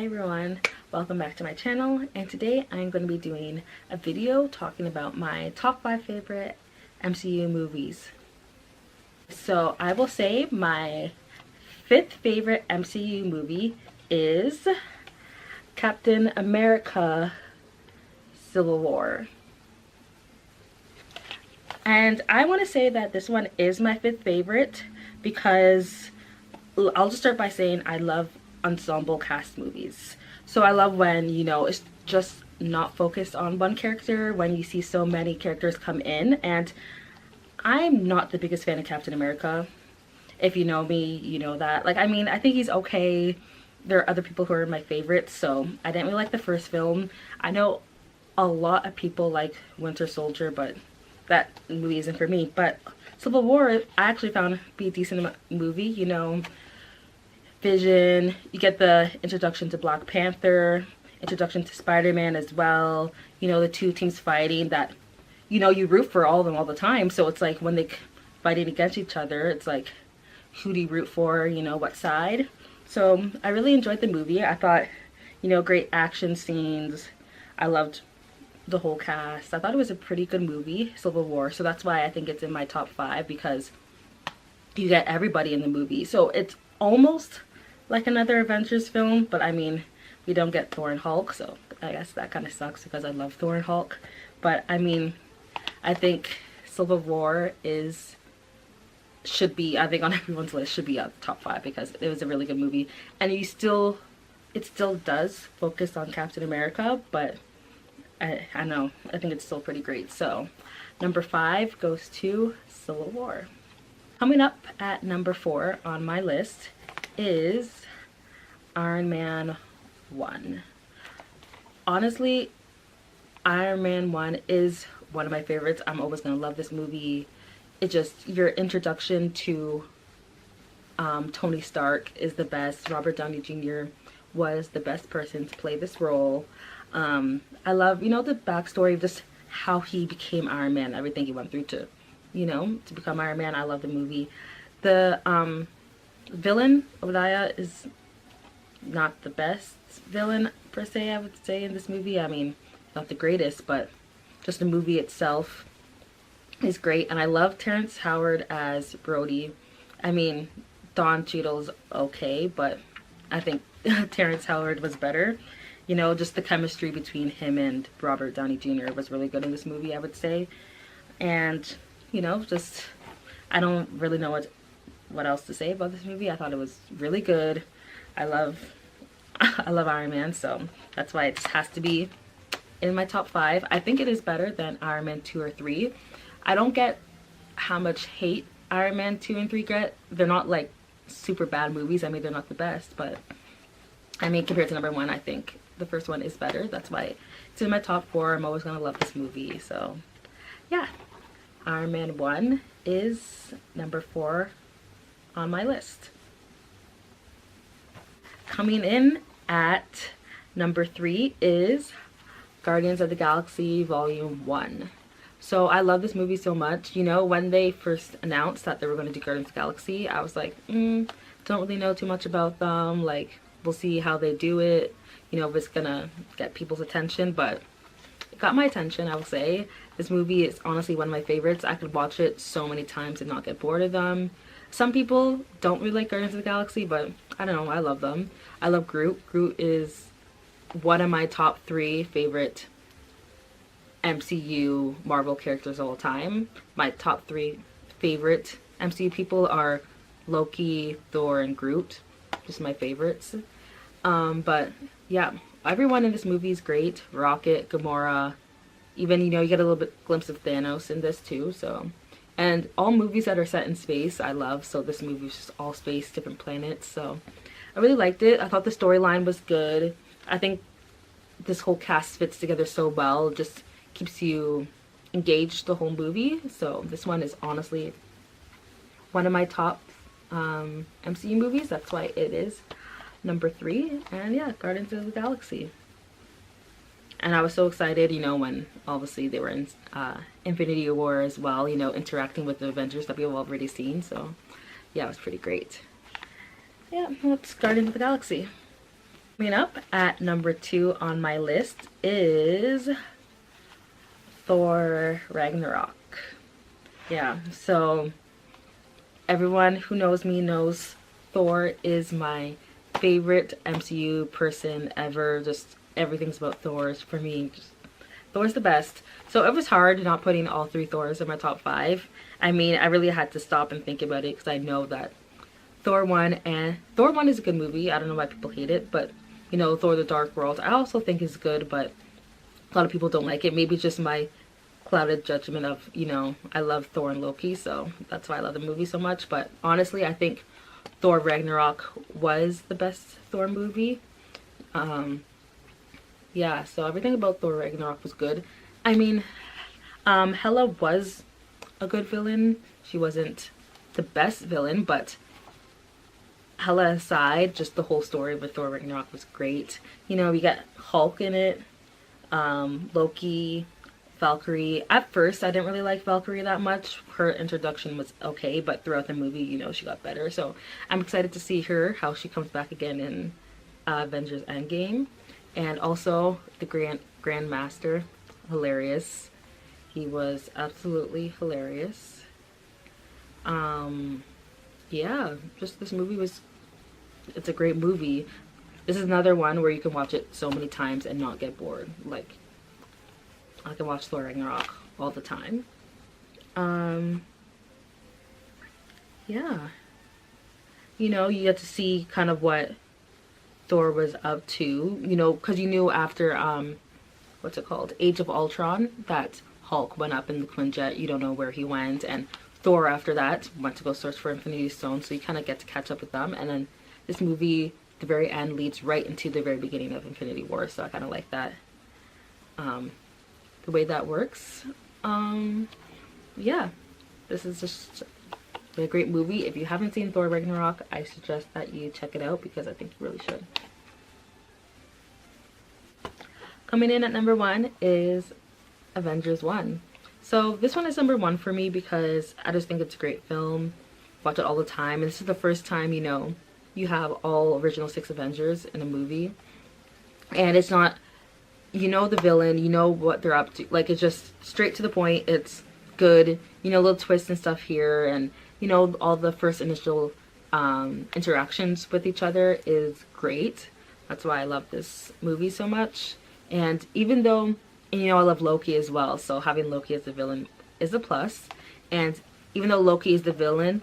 Hi everyone, welcome back to my channel, and today I'm going to be doing a video talking about my top 5 favorite MCU movies. So I will say my 5th favorite MCU movie is Captain America Civil War. And I want to say that this one is my 5th favorite because I'll just start by saying I love ensemble cast movies. So I love when, you know, it's just not focused on one character, when you see so many characters come in. And I'm not the biggest fan of Captain America. If you know me, you know that. Like, I mean, I think he's okay. There are other people who are my favorites, so I didn't really like the first film. I know a lot of people like Winter Soldier, but that movie isn't for me. But Civil War, I actually found to be a decent movie, you know. Vision, you get the introduction to Black Panther, introduction to Spider-Man as well, you know, the two teams fighting that, you know, you root for all of them all the time. So it's like when they fighting against each other, it's like, who do you root for, you know, what side? So I really enjoyed the movie. I thought, you know, great action scenes. I loved the whole cast. I thought it was a pretty good movie, Civil War. So that's why I think it's in my top 5, because you get everybody in the movie. So it's almost like another Avengers film, but I mean, we don't get Thor and Hulk, so I guess that kind of sucks because I love Thor and Hulk. But I mean, I think Civil War should be, I think on everyone's list, should be at the top 5 because it was a really good movie. And it still does focus on Captain America, but I know, I think it's still pretty great. So number 5 goes to Civil War. Coming up at number 4 on my list is Iron Man 1. Honestly, Iron Man 1 is one of my favorites. I'm always gonna love this movie. It just, your introduction to Tony Stark is the best. Robert Downey Jr. was the best person to play this role. I love, you know, the backstory of just how he became Iron Man, everything he went through to, you know, to become Iron Man. I love the movie. The villain, Obadiah, is not the best villain per se, I would say, in this movie. I mean, not the greatest, but just the movie itself is great. And I love Terrence Howard as Brody. I mean, Don Cheadle's okay, but I think Terrence Howard was better. You know, just the chemistry between him and Robert Downey Jr. was really good in this movie, I would say. And, you know, just, I don't really know what else to say about this movie. I thought it was really good. I love Iron Man, so that's why it just has to be in my top 5. I think it is better than Iron Man 2 or 3. I don't get how much hate Iron Man 2 and 3 get. They're not like super bad movies. I mean, they're not the best, but I mean, compared to number 1, I think the first one is better. That's why it's in my top 4. I'm always gonna love this movie. So yeah, Iron Man 1 is number 4 on my list. Coming in at number 3 is Guardians of the Galaxy Volume 1. So I love this movie so much. You know, when they first announced that they were going to do Guardians of the Galaxy, I was like, don't really know too much about them. Like, we'll see how they do it. You know, if it's gonna get people's attention, but it got my attention, I will say. This movie is honestly one of my favorites. I could watch it so many times and not get bored of them. Some people don't really like Guardians of the Galaxy, but I don't know, I love them. I love Groot. Groot is one of my top 3 favorite MCU Marvel characters of all time. My top 3 favorite MCU people are Loki, Thor, and Groot. Just my favorites. But yeah, everyone in this movie is great. Rocket, Gamora, even, you know, you get a little bit glimpse of Thanos in this too, so. And all movies that are set in space, I love. So this movie is just all space, different planets. So I really liked it. I thought the storyline was good. I think this whole cast fits together so well. It just keeps you engaged the whole movie. So this one is honestly one of my top MCU movies. That's why it is number 3. And yeah, Guardians of the Galaxy. And I was so excited, you know, when obviously they were in Infinity War as well, you know, interacting with the Avengers that we've already seen. So yeah, it was pretty great. Yeah, that's Guardians of the Galaxy. Coming up at number 2 on my list is Thor Ragnarok. Yeah, so everyone who knows me knows Thor is my favorite MCU person ever. Just everything's about Thor for me. Just, Thor's the best. So it was hard not putting all 3 Thors in my top 5. I mean, I really had to stop and think about it because I know that Thor 1 is a good movie. I don't know why people hate it, but you know, Thor the Dark World I also think is good, but a lot of people don't like it. Maybe it's just my clouded judgment of, you know, I love Thor and Loki, so that's why I love the movie so much. But honestly, I think Thor Ragnarok was the best Thor movie. Yeah, so everything about Thor Ragnarok was good. I mean, Hela was a good villain. She wasn't the best villain, but Hela aside, just the whole story with Thor Ragnarok was great. You know, we got Hulk in it, Loki, Valkyrie. At first, I didn't really like Valkyrie that much. Her introduction was okay, but throughout the movie, you know, she got better. So I'm excited to see her, how she comes back again in Avengers Endgame. And also the Grand Master, hilarious. He was absolutely hilarious. Yeah, just this movie was, it's a great movie. This is another one where you can watch it so many times and not get bored. Like, I can watch Thor Ragnarok all the time. Yeah. You know, you get to see kind of what Thor was up to, you know, because you knew after what's it called, Age of Ultron, that Hulk went up in the Quinjet. You don't know where he went, and Thor after that went to go search for Infinity Stone, so you kind of get to catch up with them. And then this movie, the very end, leads right into the very beginning of Infinity War, so I kind of like that, the way that works. Yeah, this is just a great movie. If you haven't seen Thor Ragnarok, I suggest that you check it out because I think you really should. Coming in at number 1 is Avengers 1. So this one is number 1 for me because I just think it's a great film. Watch it all the time. And this is the first time, you know, you have all original 6 Avengers in a movie. And it's not, you know, the villain, you know what they're up to. Like, it's just straight to the point. It's good. You know, little twists and stuff here. And, you know, all the first initial interactions with each other is great. That's why I love this movie so much. And even though, and you know, I love Loki as well, so having Loki as the villain is a plus. And even though Loki is the villain,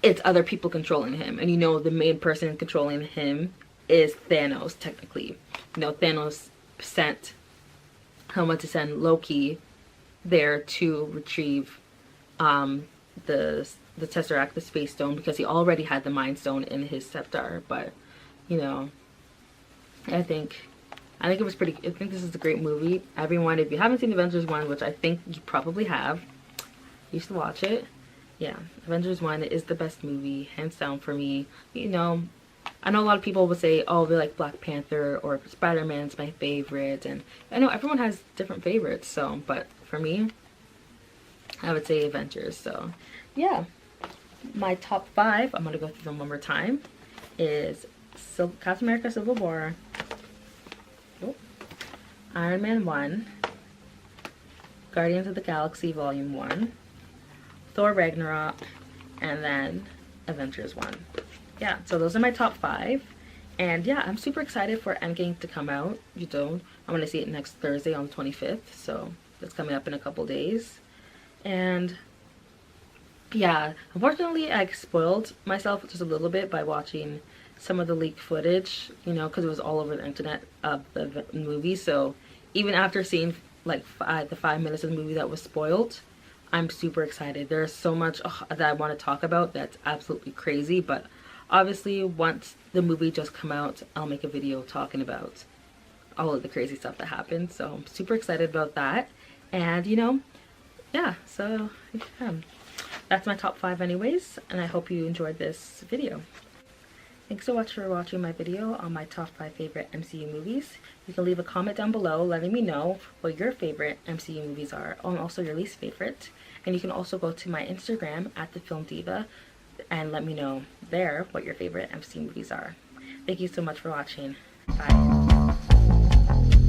it's other people controlling him. And you know, the main person controlling him is Thanos, technically. You know, Thanos sent Helma to send Loki there to retrieve the Tesseract, the Space Stone, because he already had the Mind Stone in his scepter. But, you know, I think it was pretty, I think this is a great movie. Everyone, if you haven't seen Avengers 1, which I think you probably have, you should watch it. Yeah, Avengers 1 is the best movie, hands down for me. You know, I know a lot of people will say, oh, they like Black Panther or Spider-Man's my favorite. And I know everyone has different favorites, so, but for me, I would say Avengers. So, yeah. My top 5, I'm going to go through them one more time, is Captain America Civil War, Iron Man 1, Guardians of the Galaxy Volume 1, Thor Ragnarok, and then Avengers 1. Yeah, so those are my top 5. And yeah, I'm super excited for Endgame to come out. You don't. I'm going to see it next Thursday on the 25th, so it's coming up in a couple days. And yeah, unfortunately, I spoiled myself just a little bit by watching some of the leaked footage, you know, because it was all over the internet of the movie. So even after seeing like the 5 minutes of the movie that was spoiled, I'm super excited. There's so much that I want to talk about that's absolutely crazy, but obviously once the movie just come out, I'll make a video talking about all of the crazy stuff that happened. So I'm super excited about that. And you know, yeah, so yeah, that's my top 5 anyways, and I hope you enjoyed this video. Thanks so much for watching my video on my top 5 favorite MCU movies. You can leave a comment down below letting me know what your favorite MCU movies are and also your least favorite. And you can also go to my Instagram at @thefilmdiva and let me know there what your favorite MCU movies are. Thank you so much for watching. Bye.